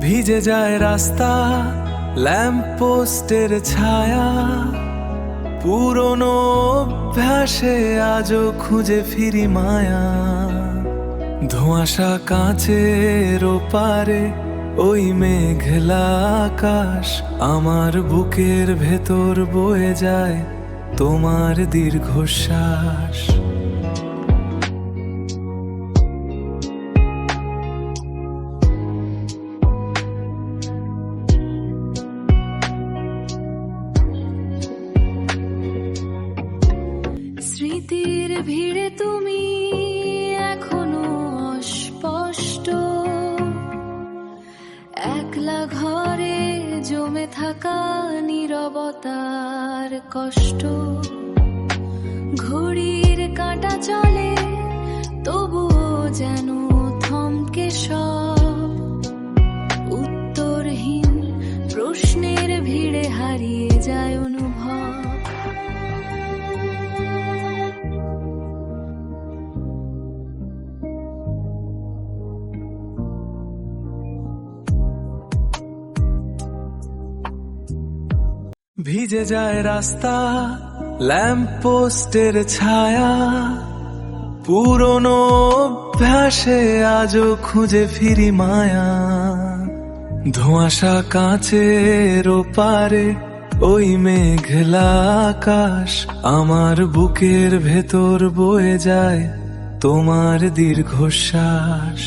ভিজে যায় রাস্তা, ল্যাম্প পোস্টের ছায়া, পুরনো অভ্যাসে আজও খুঁজে ফিরি মায়া। ধোঁয়াশা কাঁচের ওপারে ওই মেঘলা আকাশ, আমার বুকের ভেতর বয়ে যায় তোমার দীর্ঘশ্বাস। স্মৃতির ভিড়ে তুমি এখনো অস্পষ্ট, একলা ঘরে জমে থাকা নীরবতার কষ্ট। ঘড়ির কাঁটা চলে তবুও যেন থমকে সব, উত্তরহীন প্রশ্নের ভিড়ে হারিয়ে যায় অনুভব। ভিজে যায় রাস্তা, ল্যাম্প পোস্টের ছায়া, পুরনো অভ্যাসে আজও খুঁজে ফিরি মায়া। ধোঁয়াশা কাঁচের ওপারে ওই মেঘলা আকাশ, আমার বুকের ভেতর বয়ে যায় তোমার দীর্ঘশ্বাস।